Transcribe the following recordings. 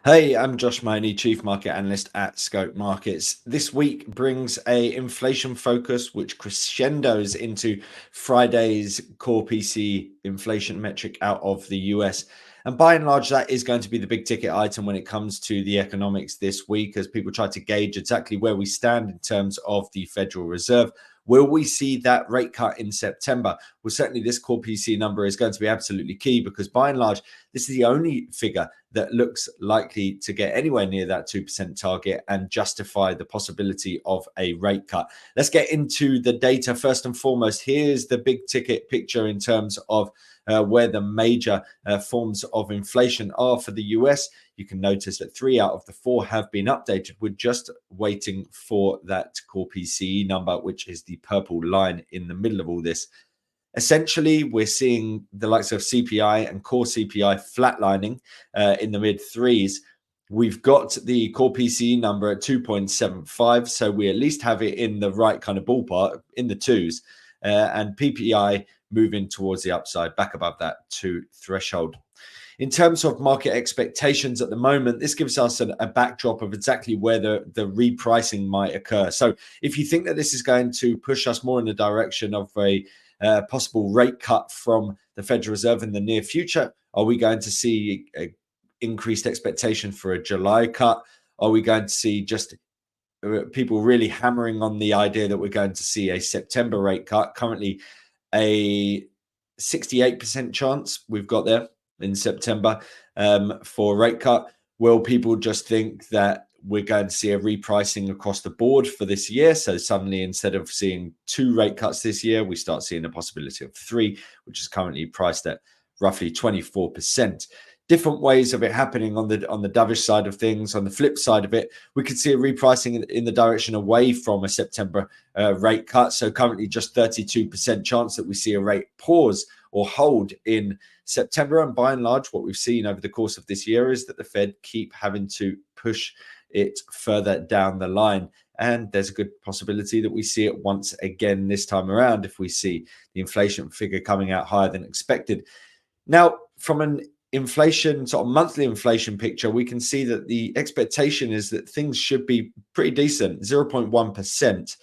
Hey, I'm Josh Mahony, Chief Market Analyst at Scope Markets. This week brings a inflation focus which crescendos into Friday's core PCE inflation metric out of the US. And by and large, that is going to be the big ticket item when it comes to the economics this week as people try to gauge exactly where we stand in terms of the Federal Reserve. Will we see that rate cut in September? Well, certainly this core PCE number is going to be absolutely key because by and large, this is the only figure that looks likely to get anywhere near that 2% target and justify the possibility of a rate cut. Let's get into the data first and foremost. Here's the big ticket picture in terms of where the major forms of inflation are for the US. You can notice that 3 out of the 4 have been updated. We're just waiting for that core PCE number, which is the purple line in the middle of all this. Essentially, we're seeing the likes of CPI and core CPI flatlining in the mid threes. We've got the core PCE number at 2.75, so we at least have it in the right kind of ballpark, in the twos, and PPI moving towards the upside, back above that 2 threshold. In terms of market expectations at the moment, this gives us a backdrop of exactly where the repricing might occur. So if you think that this is going to push us more in the direction of a possible rate cut from the Federal Reserve in the near future, are we going to see an increased expectation for a July cut? Are we going to see just people really hammering on the idea that we're going to see a September rate cut? Currently, a 68% chance we've got there in September for rate cut. Will people just think that we're going to see a repricing across the board for this year? So suddenly, instead of seeing 2 rate cuts this year, we start seeing a possibility of 3, which is currently priced at roughly 24%. Different ways of it happening on the dovish side of things. On the flip side of it, we could see a repricing in the direction away from a September rate cut. So currently just 32% chance that we see a rate pause or hold in September. And by and large, what we've seen over the course of this year is that the Fed keep having to push it further down the line. And there's a good possibility that we see it once again this time around if we see the inflation figure coming out higher than expected. Now, from an inflation, sort of monthly inflation picture, we can see that the expectation is that things should be pretty decent. 0.1%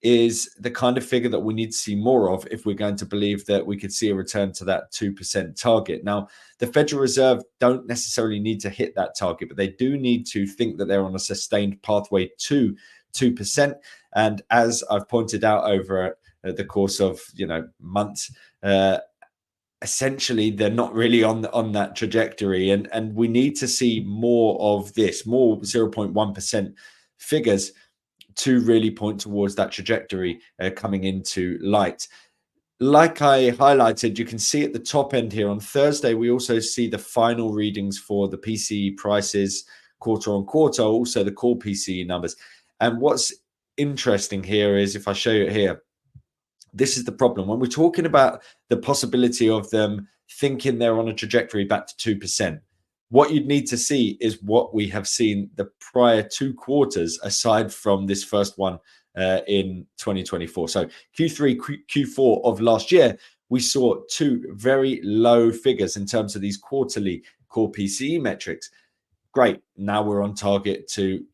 is the kind of figure that we need to see more of if we're going to believe that we could see a return to that 2% target. Now, the Federal Reserve don't necessarily need to hit that target, but they do need to think that they're on a sustained pathway to 2%. And as I've pointed out over the course of months, essentially they're not really on that trajectory, and we need to see more of this, more 0.1% figures to really point towards that trajectory coming into light. Like I highlighted, you can see at the top end here on Thursday, we also see the final readings for the PCE prices quarter on quarter, also the core PCE numbers. And what's interesting here is, if I show you it here, this is the problem. When we're talking about the possibility of them thinking they're on a trajectory back to 2%, what you'd need to see is what we have seen the prior 2 quarters, aside from this first one in 2024. So Q3, Q4 of last year, we saw 2 very low figures in terms of these quarterly core PCE metrics. Great. Now we're on target to,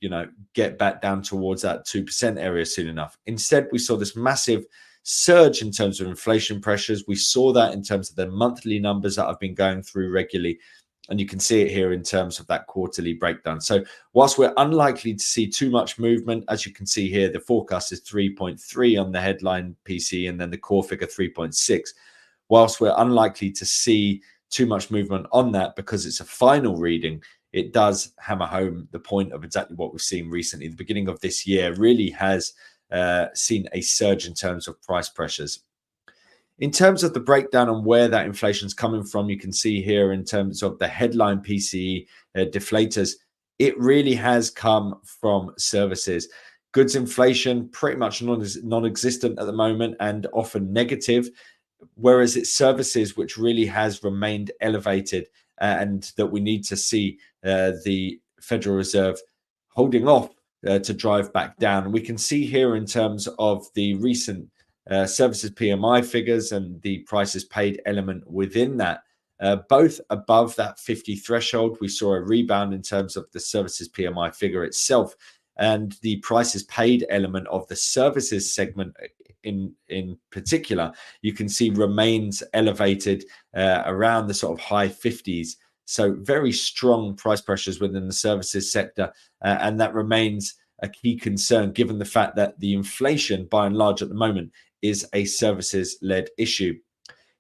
get back down towards that 2% area soon enough. Instead, we saw this massive surge in terms of inflation pressures. We saw that in terms of the monthly numbers that I've been going through regularly. And you can see it here in terms of that quarterly breakdown. So whilst we're unlikely to see too much movement, as you can see here, the forecast is 3.3 on the headline PC and then the core figure 3.6. Whilst we're unlikely to see too much movement on that because it's a final reading, it does hammer home the point of exactly what we've seen recently. The beginning of this year really has seen a surge in terms of price pressures. In terms of the breakdown on where that inflation is coming from, you can see here in terms of the headline PCE deflators, it really has come from services. Goods inflation, pretty much non-existent at the moment and often negative, whereas it's services which really has remained elevated, and that we need to see the Federal Reserve holding off to drive back down. We can see here in terms of the recent services PMI figures and the prices paid element within that, both above that 50 threshold. We saw a rebound in terms of the services PMI figure itself, and the prices paid element of the services segment in particular, you can see remains elevated around the sort of high 50s. So very strong price pressures within the services sector, and that remains a key concern given the fact that the inflation by and large at the moment is a services-led issue.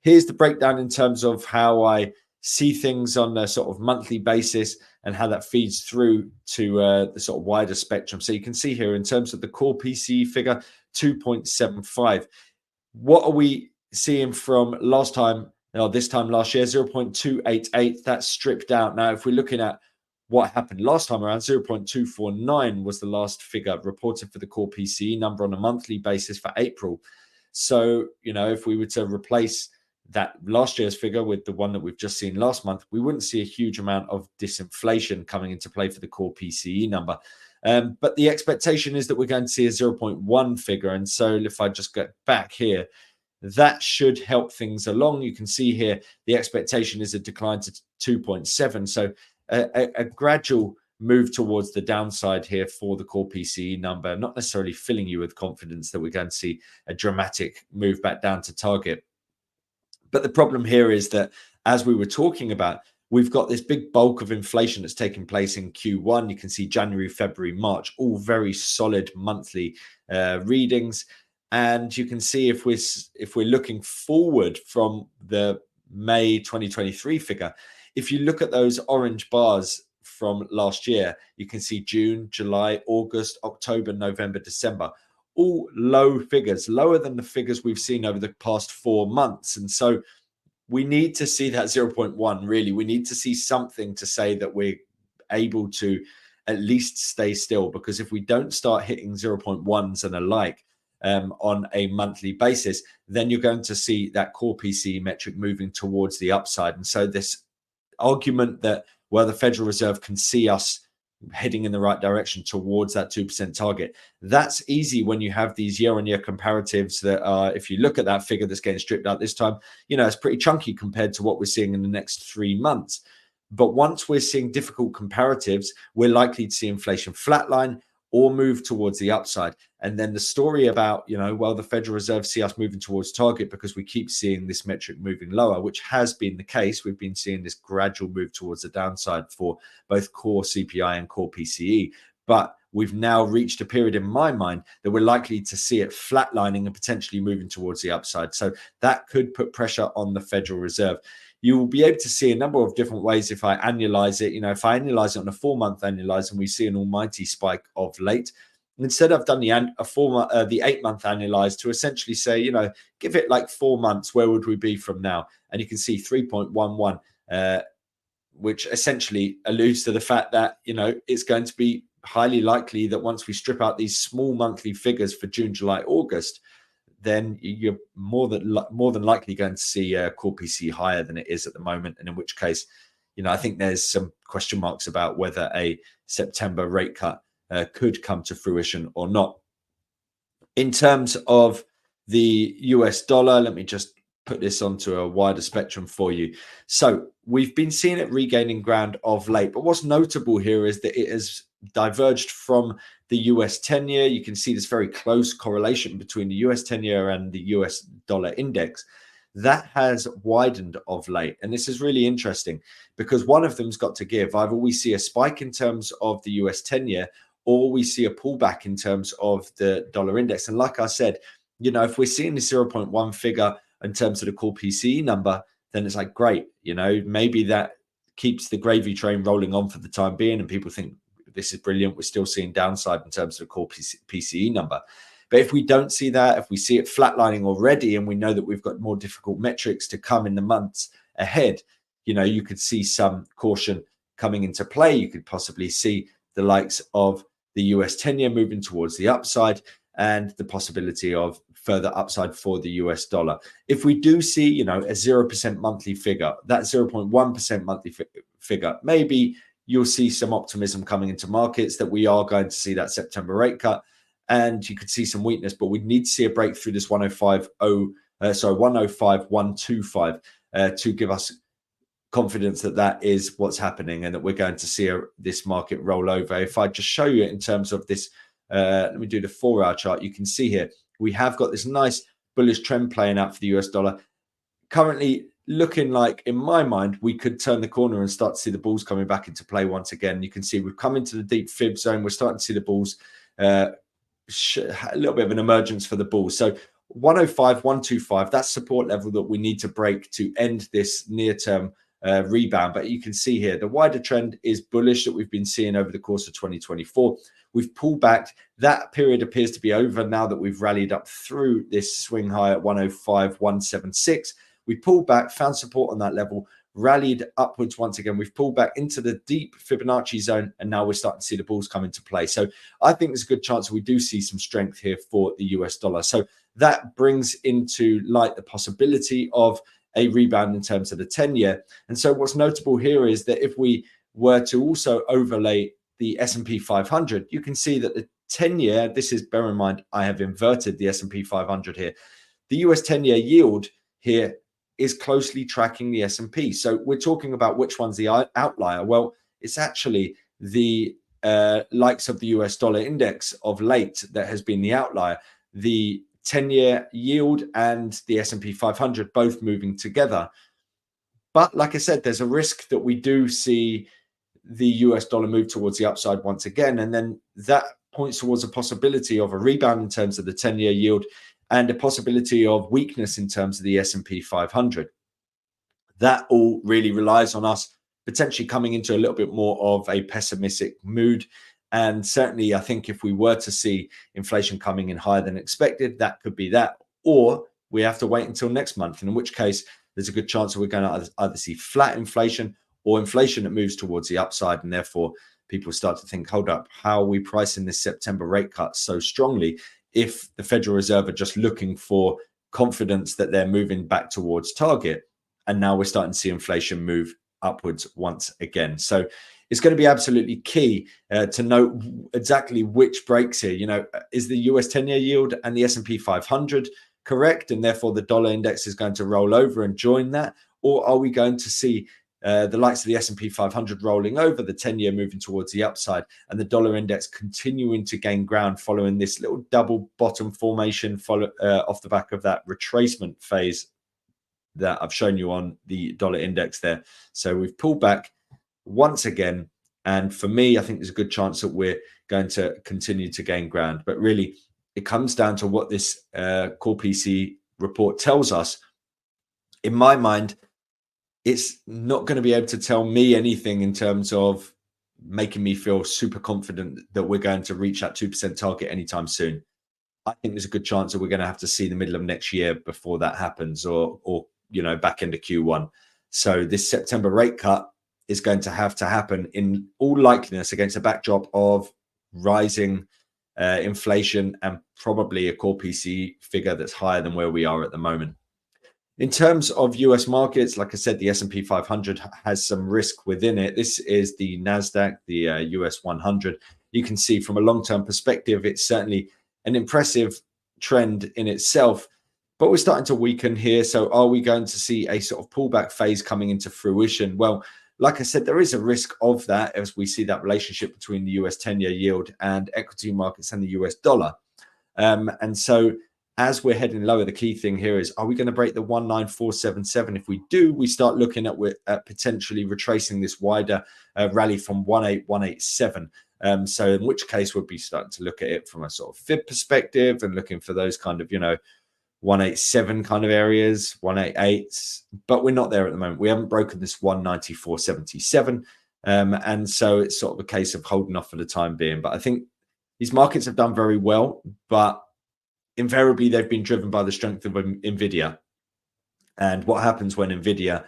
Here's the breakdown in terms of how I see things on a sort of monthly basis and how that feeds through to the sort of wider spectrum. So you can see here in terms of the core PCE figure, 2.75. What are we seeing from last time? No, this time last year, 0.288. That's stripped out. Now, if we're looking at what happened last time around, 0.249 was the last figure reported for the core PCE number on a monthly basis for April. So, if we were to replace that last year's figure with the one that we've just seen last month, we wouldn't see a huge amount of disinflation coming into play for the core PCE number. But the expectation is that we're going to see a 0.1 figure. And so if I just get back here, that should help things along. You can see here the expectation is a decline to 2.7. So a gradual move towards the downside here for the core PCE number, not necessarily filling you with confidence that we're going to see a dramatic move back down to target. But the problem here is that, as we were talking about, we've got this big bulk of inflation that's taking place in Q1. You can see January, February, March, all very solid monthly readings. And you can see if we're looking forward from the May 2023 figure, if you look at those orange bars from last year, you can see June, July, August, October, November, December, all low figures, lower than the figures we've seen over the past 4 months. And so we need to see that 0.1, really. We need to see something to say that we're able to at least stay still, because if we don't start hitting 0.1s and alike on a monthly basis, then you're going to see that core PCE metric moving towards the upside. And so this argument that, well, the Federal Reserve can see us heading in the right direction towards that 2% target, that's easy when you have these year-on-year comparatives that are, if you look at that figure that's getting stripped out this time, it's pretty chunky compared to what we're seeing in the next 3 months. But once we're seeing difficult comparatives, we're likely to see inflation flatline or move towards the upside. And then the story about, well, the Federal Reserve see us moving towards target because we keep seeing this metric moving lower, which has been the case. We've been seeing this gradual move towards the downside for both core CPI and core PCE. But we've now reached a period in my mind that we're likely to see it flatlining and potentially moving towards the upside. So that could put pressure on the Federal Reserve. You will be able to see a number of different ways if I annualize it. If I annualize it on a 4-month annualize and we see an almighty spike of late, instead I've done the 8-month annualize to essentially say, give it like 4 months, where would we be from now? And you can see 3.11, which essentially alludes to the fact that, it's going to be highly likely that once we strip out these small monthly figures for June, July, August, then you're more than likely going to see core PC higher than it is at the moment. And in which case, I think there's some question marks about whether a September rate cut could come to fruition or not. In terms of the US dollar, let me just put this onto a wider spectrum for you. So we've been seeing it regaining ground of late, but what's notable here is that it has diverged from the US 10-year. You can see this very close correlation between the US 10-year and the US dollar index. That has widened of late. And this is really interesting because one of them's got to give. Either we see a spike in terms of the US 10-year or we see a pullback in terms of the dollar index. And like I said, if we're seeing the 0.1 figure in terms of the core PCE number, then it's like, great, maybe that keeps the gravy train rolling on for the time being. And people think this is brilliant. We're still seeing downside in terms of the core PCE number. But if we don't see that, if we see it flatlining already, and we know that we've got more difficult metrics to come in the months ahead, you could see some caution coming into play. You could possibly see the likes of the US 10-year moving towards the upside and the possibility of further upside for the US dollar. If we do see, a 0% monthly figure, that 0.1% monthly figure, maybe you'll see some optimism coming into markets that we are going to see that September rate cut, and you could see some weakness, but we need to see a break through this 105.125 to give us confidence that that is what's happening and that we're going to see this market roll over. If I just show you in terms of this, let me do the 4-hour chart. You can see here we have got this nice bullish trend playing out for the US dollar. Currently looking like, in my mind, we could turn the corner and start to see the bulls coming back into play once again. You can see we've come into the deep fib zone. We're starting to see the bulls, a little bit of an emergence for the bulls. So 105, 125, that's support level that we need to break to end this near-term rebound. But you can see here the wider trend is bullish that we've been seeing over the course of 2024. We've pulled back. That period appears to be over now that we've rallied up through this swing high at 105, 176. We pulled back, found support on that level, rallied upwards once again. We've pulled back into the deep Fibonacci zone, and now we're starting to see the bulls come into play. So I think there's a good chance we do see some strength here for the US dollar. So that brings into light the possibility of a rebound in terms of the 10-year. And so what's notable here is that if we were to also overlay the S&P 500, you can see that the 10-year, this is, bear in mind, I have inverted the S&P 500 here. The US 10-year yield here is closely tracking the S&P. So we're talking about which one's the outlier. Well, it's actually the likes of the US dollar index of late that has been the outlier. The 10-year yield and the S&P 500 both moving together. But like I said, there's a risk that we do see the US dollar move towards the upside once again. And then that points towards a possibility of a rebound in terms of the 10-year yield and a possibility of weakness in terms of the S&P 500. That all really relies on us potentially coming into a little bit more of a pessimistic mood. And certainly, I think if we were to see inflation coming in higher than expected, that could be that. Or we have to wait until next month, in which case there's a good chance that we're going to either see flat inflation or inflation that moves towards the upside. And therefore, people start to think, hold up, how are we pricing this September rate cut so strongly if the Federal Reserve are just looking for confidence that they're moving back towards target? And now we're starting to see inflation move upwards once again. So it's going to be absolutely key to know exactly which breaks here. You know, is the US 10-year yield and the S&P 500 correct? And therefore the dollar index is going to roll over and join that? Or are we going to see the likes of the S&P 500 rolling over, the 10-year moving towards the upside, and the dollar index continuing to gain ground following this little double bottom formation off the back of that retracement phase that I've shown you on the dollar index there? So we've pulled back once again. And for me, I think there's a good chance that we're going to continue to gain ground. But really, it comes down to what this core PCE report tells us. In my mind, it's not going to be able to tell me anything in terms of making me feel super confident that we're going to reach that 2% target anytime soon. I think there's a good chance that we're going to have to see the middle of next year before that happens, or you know, back into Q1. So this September rate cut is going to have to happen in all likeliness against a backdrop of rising inflation and probably a core PCE figure that's higher than where we are at the moment. In terms of US markets, like I said, the S&P 500 has some risk within it. This is the Nasdaq, the US 100. You can see from a long-term perspective, it's certainly an impressive trend in itself, but we're starting to weaken here. So are we going to see a sort of pullback phase coming into fruition? Well, like I said, there is a risk of that as we see that relationship between the US 10-year yield and equity markets and the US dollar. And so as we're heading lower, the key thing here is, are we going to break the 19477? If we do, we start looking at potentially retracing this wider rally from 18187. So in which case we'll be starting to look at it from a sort of fib perspective and looking for those kind of, 187 kind of areas, 188s, but we're not there at the moment. We haven't broken this 194.77. And so it's sort of a case of holding off for the time being. But I think these markets have done very well, but invariably they've been driven by the strength of Nvidia. And what happens when Nvidia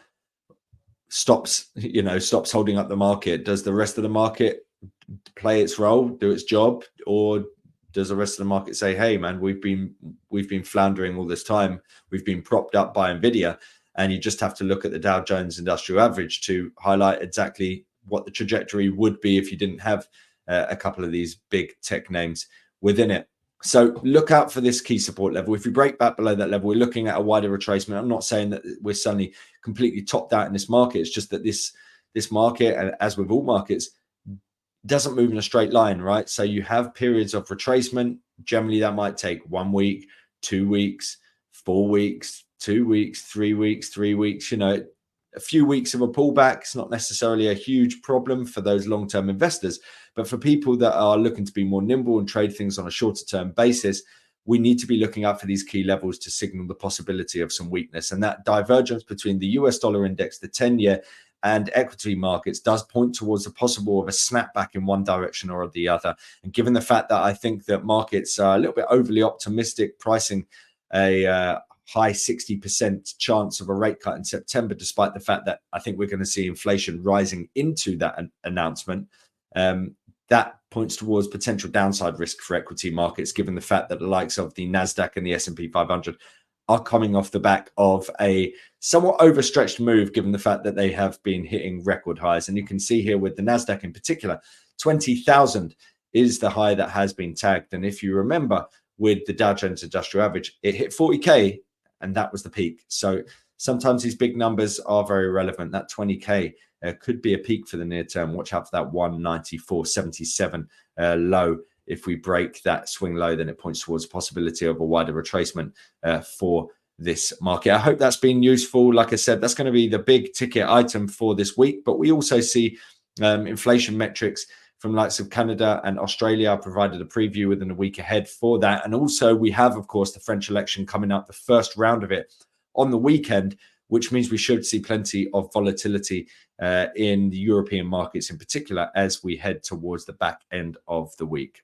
stops holding up the market? Does the rest of the market play its role, do its job, or does the rest of the market say, hey man, we've been floundering all this time, we've been propped up by Nvidia? And you just have to look at the Dow Jones Industrial Average to highlight exactly what the trajectory would be if you didn't have a couple of these big tech names within it. So look out for this key support level. If we break back below that level, we're looking at a wider retracement. I'm not saying that we're suddenly completely topped out in this market. It's just that this market, as with all markets, doesn't move in a straight line, right? So you have periods of retracement. Generally, that might take 1 week, 2 weeks, 4 weeks, 2 weeks, 3 weeks, 3 weeks. A few weeks of a pullback is not necessarily a huge problem for those long-term investors. But for people that are looking to be more nimble and trade things on a shorter-term basis, we need to be looking out for these key levels to signal the possibility of some weakness. And that divergence between the US dollar index, the 10-year, and equity markets does point towards the possible of a snapback in one direction or the other. And given the fact that I think that markets are a little bit overly optimistic, pricing a high 60% chance of a rate cut in September, despite the fact that I think we're going to see inflation rising into that announcement, that points towards potential downside risk for equity markets, given the fact that the likes of the Nasdaq and the S&P 500 are coming off the back of a somewhat overstretched move, given the fact that they have been hitting record highs. And you can see here with the Nasdaq in particular, 20,000 is the high that has been tagged. And if you remember, with the Dow Jones Industrial Average, it hit 40K, and that was the peak. So sometimes these big numbers are very relevant. That 20K could be a peak for the near term. Watch out for that 194.77 low. If we break that swing low, then it points towards the possibility of a wider retracement for this market. I hope that's been useful. Like I said, that's going to be the big ticket item for this week. But we also see inflation metrics from likes of Canada and Australia. I provided a preview within a week ahead for that. And also we have, of course, the French election coming up, the first round of it on the weekend, which means we should see plenty of volatility in the European markets in particular as we head towards the back end of the week.